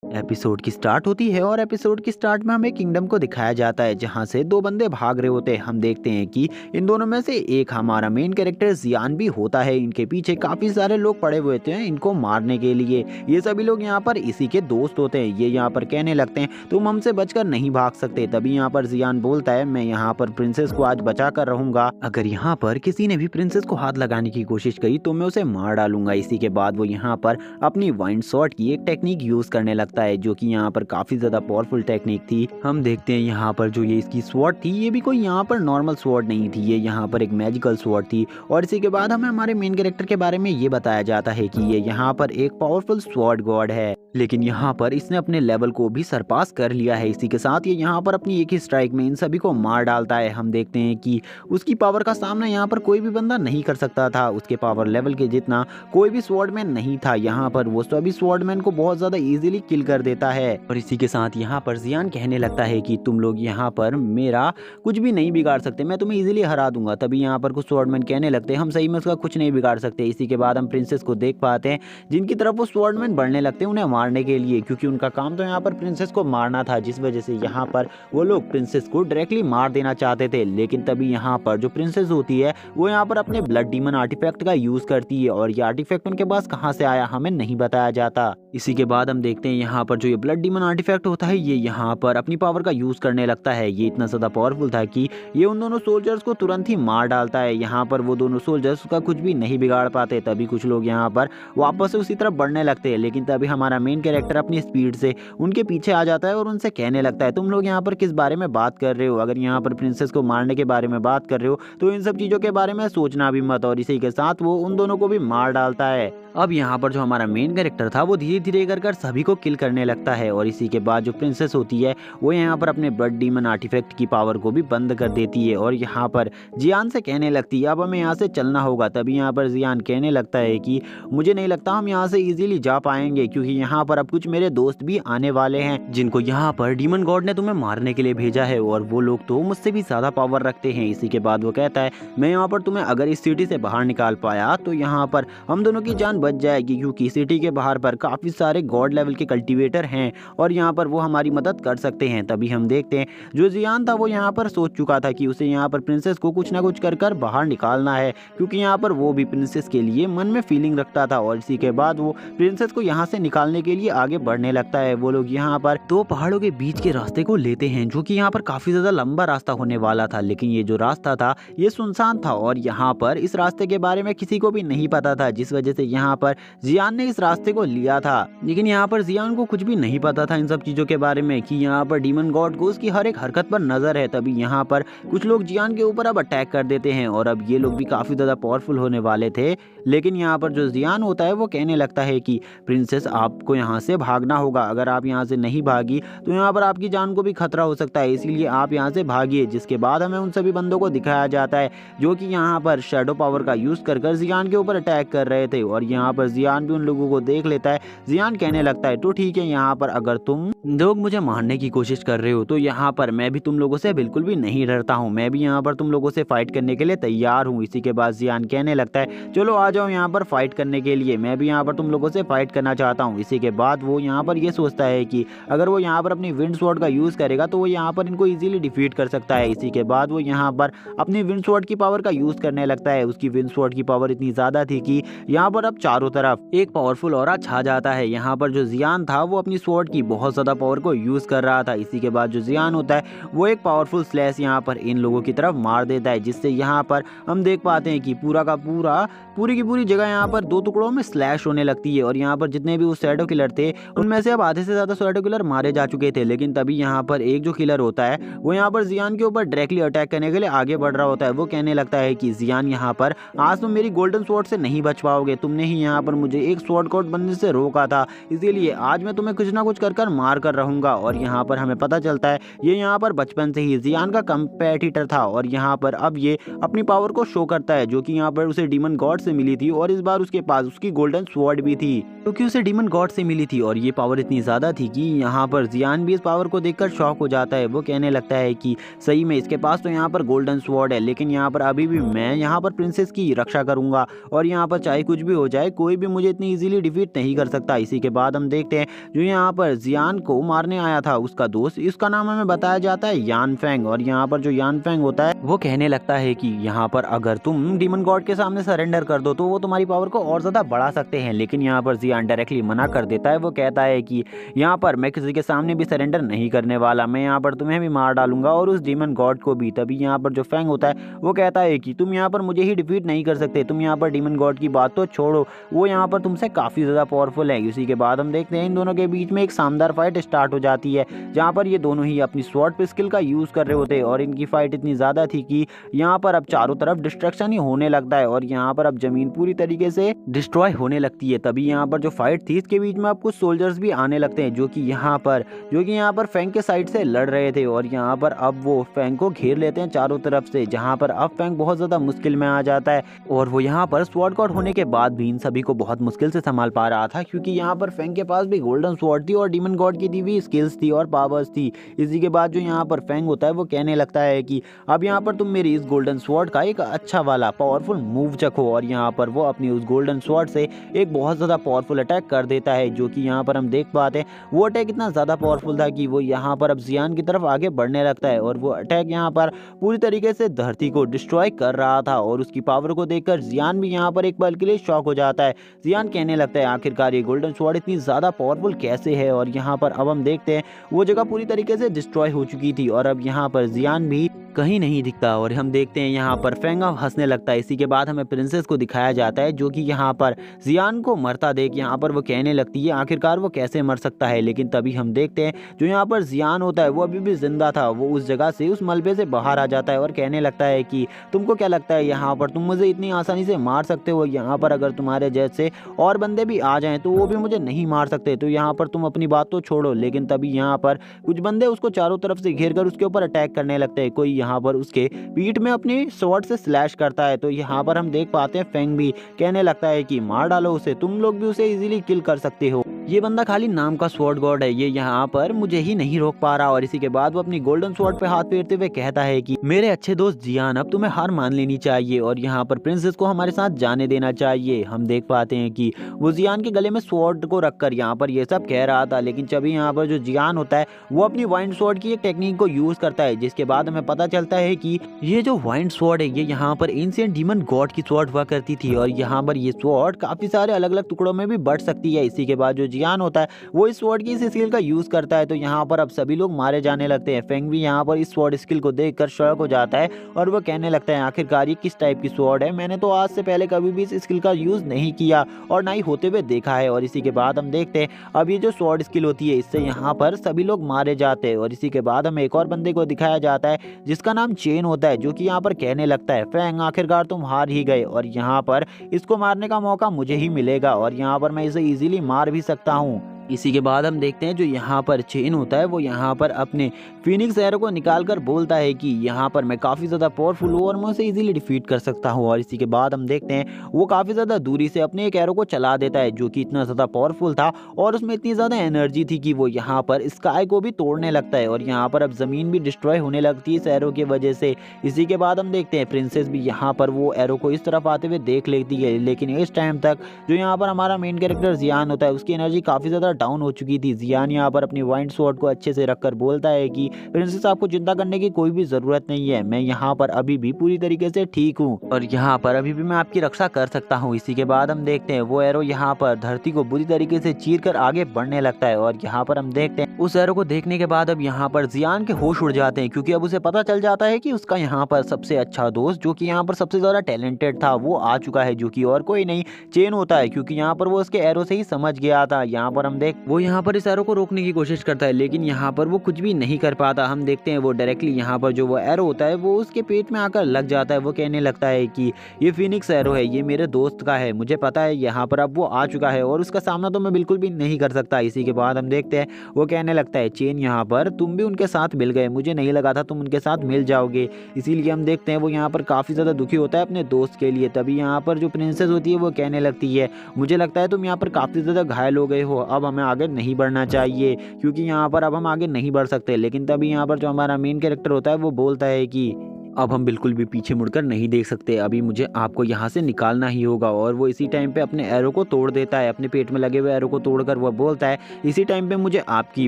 Episode की start होती है और एपिसोड की स्टार्ट में हमें किंगडम को दिखाया जाता है जहां से दो बंदे भाग रहे होते हैं। हम देखते हैं कि इन दोनों में से एक हमारा मेन कैरेक्टर जियान भी होता है। इनके पीछे काफी सारे लोग पड़े हुए होते हैं इनको मारने के लिए। ये सभी लोग यहाँ पर इसी के दोस्त होते हैं। ये यहाँ पर कहने लगते हैं तुम हमसे बचकर नहीं भाग सकते। तभी यहाँ पर जियान बोलता है मैं यहाँ पर प्रिंसेस को आज बचा कर रहूंगा। अगर यहाँ पर किसी ने भी प्रिंसेस को हाथ लगाने की कोशिश करी तो मैं उसे मार डालूंगा। इसी के बाद वो यहाँ पर अपनी वाइंड शॉट की एक टेक्निक यूज करने लगता है जो कि यहाँ पर काफी ज्यादा पावरफुल टेक्निक थी। हम देखते हैं यहाँ पर जो ये इसकी स्वॉर्ड थी ये भी कोई यहाँ पर नॉर्मल स्वॉर्ड नहीं थी, ये यहाँ पर एक मैजिकल स्वॉर्ड थी। और इसी के बाद हमें हमारे मेन कैरेक्टर के बारे में ये बताया जाता है कि ये यहाँ पर एक पावरफुल स्वॉर्ड गॉड है, लेकिन यहाँ पर इसने अपने लेवल को भी सरपास कर लिया है। इसी के साथ ये यहाँ पर अपनी एक ही स्ट्राइक में इन सभी को मार डालता है। हम देखते हैं कि उसकी पावर का सामना यहाँ पर कोई भी बंदा नहीं कर सकता था। उसके पावर लेवल के जितना कोई भी स्वॉर्डमैन नहीं था। यहाँ पर वो सभी स्वॉर्डमैन को बहुत ज्यादा इजीली किल कर देता है। और इसी के साथ यहाँ पर जियान कहने लगता है कि तुम लोग यहाँ पर मेरा कुछ भी नहीं बिगाड़ सकते, मैं तुम्हें इजीली हरा दूंगा। तभी यहाँ पर कुछ स्वॉर्डमैन कहने लगते हैं हम सही में उसका कुछ नहीं बिगाड़ सकते। इसी के बाद हम प्रिंसेस को देख पाते हैं जिनकी तरफ वो स्वॉर्डमैन बढ़ने लगते हैं उन्हें मारने के लिए, क्योंकि उनका काम तो यहाँ पर प्रिंसेस को मारना था, जिस वजह से यहाँ पर वो लोग प्रिंसेस को डायरेक्टली मार देना चाहते थे। लेकिन तभी यहाँ पर जो प्रिंसेस होती है वो यहाँ पर अपने ब्लड डीमन आर्टिफैक्ट का यूज करती है और ये आर्टिफैक्ट उनके पास कहाँ से आया हमें नहीं बताया जाता। इसी के बाद हम देखते हैं यहाँ पर जो ये ब्लड डीमन आर्टिफैक्ट होता है ये यहाँ पर अपनी पावर का यूज करने लगता है। ये इतना ज्यादा पावरफुल था कि ये उन दोनों सोल्जर्स को तुरंत ही मार डालता है। यहाँ पर वो दोनों सोल्जर्स उसका कुछ भी नहीं बिगाड़ पाते। तभी कुछ लोग यहाँ पर वापस से उसी तरफ बढ़ने लगते हैं, लेकिन तभी हमारा मेन कैरेक्टर अपनी स्पीड से उनके पीछे आ जाता है और उनसे कहने लगता है तुम लोग यहाँ पर किस बारे में बात कर रहे हो, अगर यहाँ पर प्रिंसेस को मारने के बारे में बात कर रहे हो तो इन सब चीजों के बारे में सोचना भी मत। और इसी के साथ वो उन दोनों को भी मार डालता है। अब यहाँ पर जो हमारा मेन कैरेक्टर था वो धीरे धीरे कर सभी को किल करने लगता है। और इसी के बाद जो प्रिंसेस होती है वो यहाँ पर अपने ब्लड डीमन आर्टिफैक्ट की पावर को भी बंद कर देती है और यहाँ पर जियान से कहने लगती है अब हमें यहाँ से चलना होगा। तभी यहाँ पर जियान कहने लगता है कि मुझे नहीं लगता हम यहाँ से इजीली जा पाएंगे, क्योंकि यहाँ पर अब कुछ मेरे दोस्त भी आने वाले हैं जिनको यहाँ पर डीमन गॉड ने तुम्हें मारने के लिए भेजा है और वो लोग तो मुझसे भी ज्यादा पावर रखते हैं। इसी के बाद वो कहता है मैं यहाँ पर तुम्हें अगर इस सिटी से बाहर निकाल पाया तो यहाँ पर हम दोनों की जान बच जाएगी, क्योंकि सिटी के बाहर पर काफी सारे गॉड लेवल के कल्टीवेटर हैं और यहाँ पर वो हमारी मदद कर सकते हैं। तभी हम देखते हैं जो जियान था वो यहाँ पर सोच चुका था कि उसे यहाँ पर प्रिंसेस को कुछ ना कुछ कर बाहर निकालना है, क्योंकि यहाँ पर वो भी प्रिंसेस के लिए मन में फीलिंग रखता था। और इसी के बाद वो प्रिंसेस को यहाँ से निकालने के लिए आगे बढ़ने लगता है। वो लोग यहाँ पर दो पहाड़ों के बीच के रास्ते को लेते हैं जो कि यहाँ पर काफी ज्यादा लंबा रास्ता होने वाला था, लेकिन ये जो रास्ता था ये सुनसान था और यहाँ पर इस रास्ते के बारे में किसी को भी नहीं पता था, जिस वजह से यहाँ पर जियान ने इस रास्ते को लिया था। लेकिन यहाँ पर जियान को कुछ भी नहीं पता था इन सब चीजों के बारे में कि यहाँ पर डीमन गॉड को उसकी हर एक हरकत पर नजर है। तभी यहाँ पर कुछ लोग जियान के ऊपर अब अटैक कर देते हैं और अब ये लोग भी काफी ज्यादा पावरफुल होने वाले थे। लेकिन यहाँ पर जो जियान होता है वो कहने लगता है कि प्रिंसेस आपको यहाँ से भागना होगा, अगर आप यहाँ से नहीं भागी तो यहाँ पर आपकी जान को भी खतरा हो सकता है, इसीलिए आप यहाँ से भागिए। जिसके बाद हमें उन सभी बंदों को दिखाया जाता है जो कि यहाँ पर शैडो पावर का यूज कर जियान के ऊपर अटैक कर रहे थे और यहाँ पर जियान भी उन लोगों को देख लेता है। जियान कहने लगता है तो ठीक है, यहाँ पर अगर तुम लोग मुझे मारने की कोशिश कर रहे हो तो यहाँ पर मैं भी तुम लोगों से बिल्कुल भी नहीं डरता हूँ, मैं भी यहाँ पर तुम लोगों से फाइट करने के लिए तैयार हूँ। इसी के बाद जियान कहने लगता है चलो आ जाओ यहाँ पर फाइट करने के लिए, मैं भी यहाँ पर तुम लोगों से फाइट करना चाहता हूँ। इसी के बाद वो यहाँ पर ये सोचता है कि अगर वो यहाँ पर अपनी विंड स्वॉर्ड का यूज करेगा तो वो यहाँ पर इनको इजीली डिफीट कर सकता है। इसी के बाद वो यहाँ पर अपनी विंड स्वॉर्ड की पावर का यूज करने लगता है। उसकी विंड स्वॉर्ड की पावर इतनी ज्यादा थी कि यहाँ पर अब चारों तरफ एक पावरफुल ऑरा छा जाता है। यहाँ पर जो जियान था वो अपनी स्वॉर्ड की बहुत ज्यादा पावर को यूज कर रहा था। इसी के बाद जो जियान होता है वो एक पावरफुल स्लैश यहाँ पर इन लोगों की तरफ मार देता है, जिससे यहाँ पर हम देख पाते हैं कि पूरा का पूरा पूरी की पूरी जगह यहाँ पर दो टुकड़ों में स्लैश होने लगती है और यहाँ पर जितने भी उस शैडो किलर थे उनमें से अब आधे से ज्यादा शैडो किलर मारे जा चुके थे। लेकिन तभी यहाँ पर एक जो किलर होता है वो यहाँ पर जियान के ऊपर डायरेक्टली अटैक करने के लिए आगे बढ़ रहा होता है। वो कहने लगता है कि जियान यहाँ पर आज तुम मेरी गोल्डन स्वॉर्ड से नहीं बच पाओगे, तुमने ही यहाँ पर मुझे एक स्वॉर्ड कोड बनने से रोका था, इसीलिए आज मैं तुम्हें कुछ ना कुछ कर मार कर रहूंगा। और यहाँ पर हमें पता चलता है ये यहाँ पर बचपन से ही जियान का कंपेटिटर था और यहाँ पर अब ये अपनी पावर को शो करता है जो कि यहाँ पर उसे डीमन गॉड से मिली थी और इस बार उसके पास उसकी गोल्डन स्वॉर्ड भी थी। क्योंकि उसे डीमन गॉड से मिली थी और ये पावर इतनी ज़्यादा थी कि यहाँ पर जियान भी इस पावर को देखकर शॉक हो जाता है। वो कहने लगता है कि सही में इसके पास तो यहाँ पर गोल्डन स्वॉर्ड है, लेकिन यहाँ पर अभी भी मैं यहाँ पर प्रिंसेस की रक्षा करूंगा और यहाँ पर चाहे कुछ भी हो जाए कोई भी मुझे इतनी इजीली डिफीट नहीं कर सकता। इसी के बाद हम देखते हैं जो यहाँ पर जियान को मारने आया था उसका दोस्त, इसका नाम हमें बताया जाता है यान फेंग। और यहाँ पर जो यान फेंग होता है वो कहने लगता है कि यहाँ पर अगर तुम डीमन गॉड के सामने सरेंडर कर दो तो वो तुम्हारी पावर को और ज्यादा बढ़ा सकते हैं। लेकिन यहाँ पर जियान डायरेक्टली मना कर देता है। वो कहता है कि यहाँ पर मैं किसी के सामने भी सरेंडर नहीं करने वाला, मैं यहाँ पर तुम्हें भी मार डालूंगा और उस डीमन गॉड को भी। तभी यहाँ पर जो फेंग होता है वो कहता है कि तुम यहाँ पर मुझे ही डिफीट नहीं कर सकते, तुम यहाँ पर डीमन गॉड की बात तो छोड़ो, वो यहाँ पर तुमसे काफी ज्यादा पावरफुल है। इसी के बाद हम देखते हैं इन दोनों के बीच में एक शानदार फाइट स्टार्ट हो जाती है, जहाँ पर ये दोनों ही अपनी स्वॉर्ड पिस्टल का यूज कर रहे होते हैं और इनकी फाइट इतनी ज्यादा थी कि यहाँ पर अब चारों तरफ डिस्ट्रक्शन ही होने लगता है और यहाँ पर अब जमीन पूरी तरीके से डिस्ट्रॉय होने लगती है। तभी यहाँ पर जो फाइट थी इसके बीच में अब कुछ सोल्जर्स भी आने लगते हैं जो कि यहाँ पर फेंग के साइड से लड़ रहे थे और यहाँ पर अब वो फेंग को घेर लेते हैं चारों तरफ से, जहाँ पर अब फेंग बहुत ज्यादा मुश्किल में आ जाता है और वो यहाँ पर स्वॉर्ड गॉड होने के बाद भी इन सभी को बहुत मुश्किल से संभाल पा रहा था, क्योंकि यहाँ पर फेंग के पास भी गोल्डन स्वॉर्ड थी और डीमन गॉड की दी हुई स्किल्स थी और पावर्स थी। इसी के बाद जो यहाँ पर फेंग होता है वो कहने लगता है कि अब यहाँ पर तुम मेरी इस गोल्डन स्वॉर्ड का एक अच्छा वाला पावरफुल मूव चखो और यहाँ पर वो अपनी उस गोल्डन स्वॉर्ड से एक बहुत ज्यादा पावरफुल अटैक कर देता है, जो कि यहाँ पर हम देख पाते हैं वो अटैक इतना ज्यादा पावरफुल था कि वो यहाँ पर अब जियान की तरफ आगे बढ़ने लगता है और वो अटैक यहाँ पर पूरी तरीके से धरती को डिस्ट्रॉय कर रहा था और उसकी पावर को देखकर जियान भी यहाँ पर एक पल के लिए शॉक हो जाता है। जियान कहने लगता है आखिरकार ये गोल्डन स्वॉर्ड इतनी ज्यादा पावरफुल कैसे है और यहाँ पर अब हम देखते हैं वो जगह पूरी तरीके से डिस्ट्रॉय हो चुकी थी और अब यहाँ पर जियान भी कहीं नहीं दिखता और हम देखते हैं यहाँ पर फेंग हंसने लगता है। इसी के बाद हमें प्रिंसेस को दिखाया जाता है जो कि यहाँ पर जियान को मरता देख यहाँ पर वो कहने लगती है आखिरकार वो कैसे मर सकता है। लेकिन तभी हम देखते हैं जो यहाँ पर जियान होता है वो अभी भी जिंदा था, वो उस जगह से उस मलबे से बाहर आ जाता है और कहने लगता है कि तुमको क्या लगता है यहाँ पर तुम मुझे इतनी आसानी से मार सकते हो, यहाँ पर अगर तुम्हारे जैसे और बंदे भी आ जाएं तो वो भी मुझे नहीं मार सकते, तो यहाँ पर तुम अपनी बात तो छोड़ो। लेकिन तभी यहाँ पर कुछ बंदे उसको चारों तरफ से घेर कर उसके ऊपर अटैक करने लगते हैं। कोई यहाँ पर उसके पीठ में अपनी स्वॉर्ड से स्लैश करता है, तो यहाँ पर हम देख पाते हैं फेंग भी कहने लगता है कि मार डालो उसे, तुम लोग भी उसे इजीली किल कर सकते हो, ये बंदा खाली नाम का स्वॉर्ड गॉड है, ये यहाँ पर मुझे ही नहीं रोक पा रहा। और इसी के बाद वो अपनी गोल्डन स्वॉर्ड पे हाथ फेरते हुए कहता है कि मेरे अच्छे दोस्त जियान अब तुम्हें हार मान लेनी चाहिए और यहाँ पर प्रिंसेस को हमारे साथ जाने देना चाहिए। हम देख पाते हैं कि वो जियान के गले में स्वॉर्ड को रखकर यहाँ पर ये सब कह रहा था, लेकिन जब यहाँ पर जो जियान होता है वो अपनी वाइंड स्वॉर्ड की एक टेक्निक को यूज करता है, जिसके बाद हमें पता चलता है कि ये जो वाइंड स्वॉर्ड है ये यहाँ पर एंशिएंट डीमन गॉड की स्वॉर्ड हुआ करती थी और यहाँ पर ये स्वॉर्ड काफी सारे अलग अलग टुकड़ों में भी बढ़ सकती है। इसी के बाद जो जियान होता है वो इस स्वॉर्ड की इस स्किल का यूज करता है, तो यहाँ पर अब सभी लोग मारे जाने लगते हैं। फेंग भी यहाँ पर इस स्वॉर्ड स्किल को देखकर शॉक हो जाता है और वो कहने लगता है आखिरकार ये किस टाइप की स्वॉर्ड है, मैंने तो आज से पहले कभी भी इस स्किल का यूज नहीं किया और ना ही होते हुए देखा है। और इसी के बाद हम देखते हैं अब ये जो स्वॉर्ड स्किल होती है इससे यहाँ पर सभी लोग मारे जाते हैं और इसी के बाद हमें एक और बंदे को दिखाया जाता है जिसका नाम चेन होता है, जो कि यहाँ पर कहने लगता है फेंग आखिरकार तुम हार ही गए और यहाँ पर इसको मारने का मौका मुझे ही मिलेगा और यहाँ पर मैं इसे इजीली मार भी सकता हूँ। इसी के बाद हम देखते हैं जो यहाँ पर चेन होता है वो यहाँ पर अपने फीनिक्स एरो को निकाल कर बोलता है कि यहाँ पर मैं काफ़ी ज़्यादा पावरफुल हूँ और मैं उसे इजीली डिफीट कर सकता हूँ। और इसी के बाद हम देखते हैं वो काफ़ी ज़्यादा दूरी से अपने एक एरो को चला देता है जो कि इतना ज़्यादा पावरफुल था और उसमें इतनी ज़्यादा एनर्जी थी कि वो यहाँ पर स्काई को भी तोड़ने लगता है और यहाँ पर अब ज़मीन भी डिस्ट्रॉय होने लगती है इस एरो की वजह से। इसी के बाद हम देखते हैं प्रिंसेस भी यहाँ पर वो एरो को इस तरफ आते हुए देख लेती है, लेकिन इस टाइम तक जो यहाँ पर हमारा मेन कैरेक्टर जियान होता है उसकी एनर्जी काफ़ी ज़्यादा डाउन हो चुकी थी। जियान यहाँ पर अपनी वाइंड स्वॉर्ड को अच्छे से रखकर बोलता है कि प्रिंसेस आपको चिंता करने की कोई भी जरूरत नहीं है, मैं यहाँ पर अभी भी पूरी तरीके से ठीक हूँ और यहाँ पर अभी भी मैं आपकी रक्षा कर सकता हूँ। इसी के बाद हम देखते हैं वो एरो यहाँ पर धरती को बुरी तरीके से चीर कर आगे बढ़ने लगता है और यहाँ पर हम देखते हैं उस एरो को देखने के बाद अब यहाँ पर जियान के होश उड़ जाते हैं, क्योंकि अब उसे पता चल जाता है कि उसका यहाँ पर सबसे अच्छा दोस्त जो कि यहाँ पर सबसे ज्यादा टैलेंटेड था वो आ चुका है, जो कि और कोई नहीं चेन होता है, क्योंकि यहाँ पर वो उसके एरो से ही समझ गया था। यहाँ पर हम देख वो यहाँ पर इस एरो को रोकने की कोशिश करता है, लेकिन यहाँ पर वो कुछ भी नहीं कर पाता। हम देखते हैं वो डायरेक्टली यहाँ पर जो वो एरो होता है वो उसके पेट में आकर लग जाता है। वो कहने लगता है कि ये फिनिक्स एरो है, ये मेरे दोस्त का है, मुझे पता है यहाँ पर अब वो आ चुका है और उसका सामना तो मैं बिल्कुल भी नहीं कर सकता। इसी के बाद हम देखते हैं वो कहने लगता है चेन यहाँ पर तुम भी उनके साथ मिल गए, मुझे नहीं लगा था तुम उनके साथ मिल जाओगे। इसीलिए हम देखते हैं वो यहाँ पर काफ़ी ज़्यादा दुखी होता है अपने दोस्त के लिए। तभी यहाँ पर जो प्रिंसेस होती है वो कहने लगती है मुझे लगता है तुम यहाँ पर काफ़ी ज़्यादा घायल हो गए हो, अब हमें आगे नहीं बढ़ना चाहिए, क्योंकि यहाँ पर अब हम आगे नहीं बढ़ सकते। लेकिन तभी यहाँ पर जो हमारा मेन कैरेक्टर होता है वो बोलता है कि अब हम बिल्कुल भी पीछे मुड़कर नहीं देख सकते, अभी मुझे आपको यहाँ से निकालना ही होगा। और वो इसी टाइम पे अपने एरो को तोड़ देता है, अपने पेट में लगे हुए एरो को तोड़कर वो बोलता है इसी टाइम पे मुझे आपकी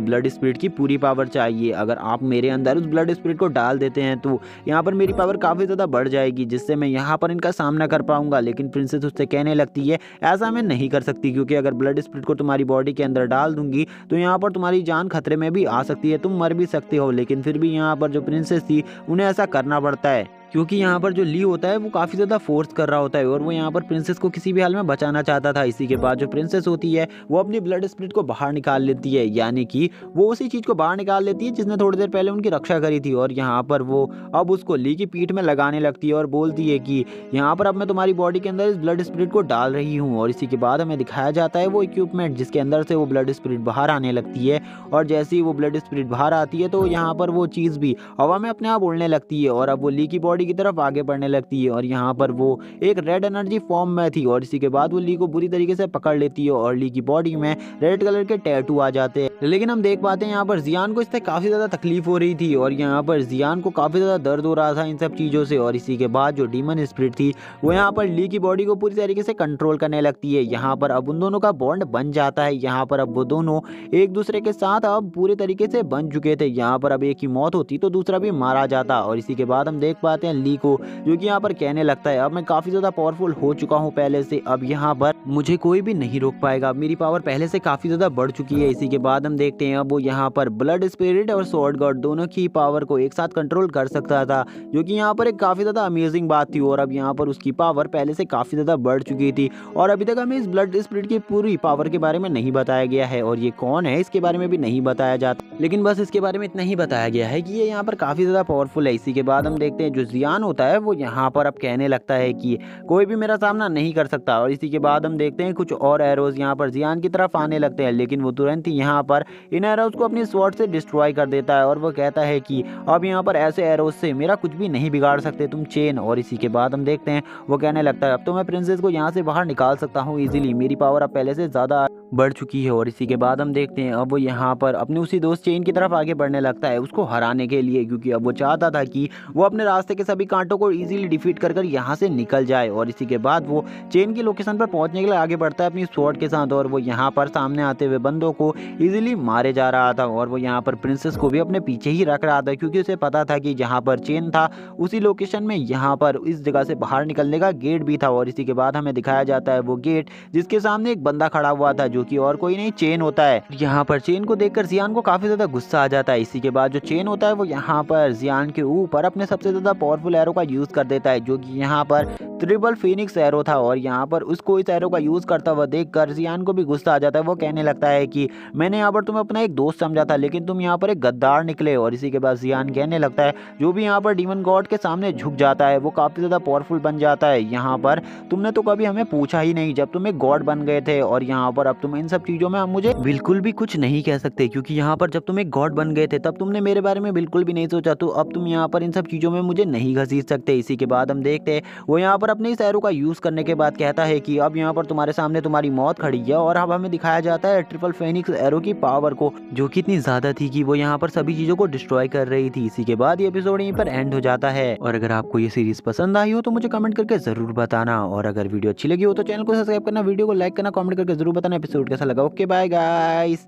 ब्लड स्पिरिट की पूरी पावर चाहिए। अगर आप मेरे अंदर उस ब्लड स्पिरिट को डाल देते हैं तो यहाँ पर मेरी पावर काफ़ी ज़्यादा बढ़ जाएगी, जिससे मैं यहाँ पर इनका सामना कर पाऊंगा। लेकिन प्रिंसेस उससे कहने लगती है ऐसा मैं नहीं कर सकती, क्योंकि अगर ब्लड स्पिरिट को तुम्हारी बॉडी के अंदर डाल दूंगी तो यहाँ पर तुम्हारी जान खतरे में भी आ सकती है, तुम मर भी सकते हो। लेकिन फिर भी यहाँ पर जो प्रिंसेस थी उन्हें ऐसा करना पड़ता है, क्योंकि यहाँ पर जो ली होता है वो काफ़ी ज़्यादा फोर्स कर रहा होता है और वो यहाँ पर प्रिंसेस को किसी भी हाल में बचाना चाहता था। इसी के बाद जो प्रिंसेस होती है वो अपनी ब्लड स्पिरिट को बाहर निकाल लेती है, यानी कि वो उसी चीज़ को बाहर निकाल लेती है जिसने थोड़ी देर पहले उनकी रक्षा करी थी। और यहाँ पर वो अब उसको ली की पीठ में लगाने लगती है और बोलती है कि यहाँ पर अब मैं तुम्हारी बॉडी के अंदर इस ब्लड स्पिरिट को डाल रही हूँ। और इसी के बाद हमें दिखाया जाता है वो इक्विपमेंट जिसके अंदर से वो ब्लड स्पिरिट बाहर आने लगती है। और जैसे ही वो ब्लड स्पिरिट बाहर आती है तो यहाँ पर वो चीज़ भी हवा में अपने आप उड़ने लगती है और अब वो ली की बॉडी की तरफ आगे बढ़ने लगती है। और यहाँ पर वो एक रेड एनर्जी फॉर्म में थी और इसी के बाद वो ली को बुरी तरीके से पकड़ लेती है और ली की बॉडी में रेड कलर के टैटू आ जाते हैं। लेकिन हम देख पाते हैं यहाँ पर जियान को इससे काफ़ी ज़्यादा तकलीफ हो रही थी और यहाँ पर जियान को काफ़ी ज़्यादा दर्द हो रहा था इन सब चीज़ों से। और इसी के बाद जो डीमन स्पिरिट थी वो यहाँ पर ली की बॉडी को पूरी तरीके से कंट्रोल करने लगती है। यहाँ पर अब उन दोनों का बॉन्ड बन जाता है, यहाँ पर अब वो दोनों एक दूसरे के साथ अब पूरे तरीके से बन चुके थे। यहाँ पर अब एक की मौत होती तो दूसरा भी मारा जाता। और इसी के बाद हम देख पाते हैं ली को जो कि यहाँ पर कहने लगता है अब मैं काफ़ी ज़्यादा पावरफुल हो चुका हूँ पहले से, अब यहाँ पर मुझे कोई भी नहीं रोक पाएगा, मेरी पावर पहले से काफ़ी ज़्यादा बढ़ चुकी है। इसी के बाद हम देखते हैं अब वो यहाँ पर ब्लड स्पिरिट और स्वॉर्ड गॉड दोनों की पावर को एक साथ कंट्रोल कर सकता था, जो कि यहाँ पर एक काफ़ी ज़्यादा अमेजिंग बात थी। और अब यहाँ पर उसकी पावर पहले से काफ़ी ज़्यादा बढ़ चुकी थी और अभी तक हमें इस ब्लड स्पिरिट की पूरी पावर के बारे में नहीं बताया गया है और ये कौन है इसके बारे में भी नहीं बताया जाता, लेकिन बस इसके बारे में इतना ही बताया गया है कि ये यहाँ पर काफ़ी ज़्यादा पावरफुल है। इसी के बाद हम देखते हैं जो जियान होता है वो यहाँ पर अब कहने लगता है कि कोई भी मेरा सामना नहीं कर सकता। और इसी के बाद हम देखते हैं कुछ और एरोज यहाँ पर जियान की तरफ आने लगते हैं, लेकिन वो तुरंत ही यहाँ पर इन एरोज को अपनी स्वॉर्ड से डिस्ट्रॉय कर देता है और वो कहता है कि अब यहाँ पर ऐसे एरोज से मेरा कुछ भी नहीं बिगाड़ सकते तुम चेन। और इसी के बाद हम देखते हैं वो कहने लगता है अब तो मैं प्रिंसेस को यहाँ से बाहर निकाल सकता हूँ इजीली, मेरी पावर अब पहले से ज़्यादा बढ़ चुकी है। और इसी के बाद हम देखते हैं अब वो यहाँ पर अपने उसी दोस्त चेन की तरफ आगे बढ़ने लगता है उसको हराने के लिए, क्योंकि अब वो चाहता था कि वो अपने रास्ते के सभी कांटों को इजीली डिफीट कर यहाँ से निकल जाए। और इसी के बाद वो चेन की लोकेशन पर पहुंचने के लिए आगे बढ़ता है अपनी स्वॉर्ड के साथ और वो यहाँ पर सामने आते हुए बंदों को इजीली मारे जा रहा था। और वो यहाँ पर प्रिंसेस को भी अपने पीछे ही रख रहा था, क्योंकि उसे पता था कि जहाँ पर चेन था उसी लोकेशन में यहाँ पर इस जगह से बाहर निकलने का गेट भी था। और इसी के बाद हमें दिखाया जाता है वो गेट जिसके सामने एक बंदा खड़ा हुआ था जो कि और कोई नहीं चेन होता है। यहाँ पर चेन को देखकर जियान को काफी ज्यादा गुस्सा आ जाता है। इसी के बाद जो चेन होता है वो यहाँ पर जियान के ऊपर अपने सबसे ज्यादा पावरफुल एरो का यूज कर देता है, जो कि यहाँ पर ट्रिपल फिनिक्स एरो था। और यहाँ पर उसको इस एरो का यूज करता हुआ देखकर जियान को भी गुस्सा आ जाता है। वो कहने लगता है कि मैंने यहाँ पर तुम्हें अपना एक दोस्त समझा था, लेकिन तुम यहाँ पर एक गद्दार निकले। और इसी के बाद जियान कहने लगता है जो भी यहाँ पर डीमन गॉड के सामने झुक जाता है वो काफी ज्यादा पावरफुल बन जाता है। यहाँ पर तुमने तो कभी हमें पूछा ही नहीं जब तुम एक गॉड बन गए थे, और यहाँ पर अब तुम इन सब चीजों में मुझे बिल्कुल भी कुछ नहीं कह सकते, क्योंकि यहाँ पर जब तुम एक गॉड बन गए थे तब तुमने मेरे बारे में बिल्कुल भी नहीं सोचा, तो अब तुम यहाँ पर इन सब चीजों में मुझे नहीं घसीट सकते। इसी के बाद हम देखते हैं वो यहाँ पर अपने इस एरो का यूज करने के बाद कहता है कि अब यहाँ पर तुम्हारे सामने तुम्हारी मौत खड़ी है। और अब हमें दिखाया जाता है ट्रिपल फेनिक्स एरो की पावर को, जो कि इतनी ज्यादा थी कि वो यहाँ पर सभी चीजों को डिस्ट्रॉय कर रही थी। इसी के बाद ये एपिसोड यहीं पर एंड हो जाता है। और अगर आपको ये सीरीज पसंद आई हो तो मुझे कमेंट करके जरूर बताना, और अगर वीडियो अच्छी लगी हो तो चैनल को सब्सक्राइब करना, वीडियो को लाइक करना, कमेंट करके जरूर बताना एपिसोड कैसा लगा। Okay bye guys.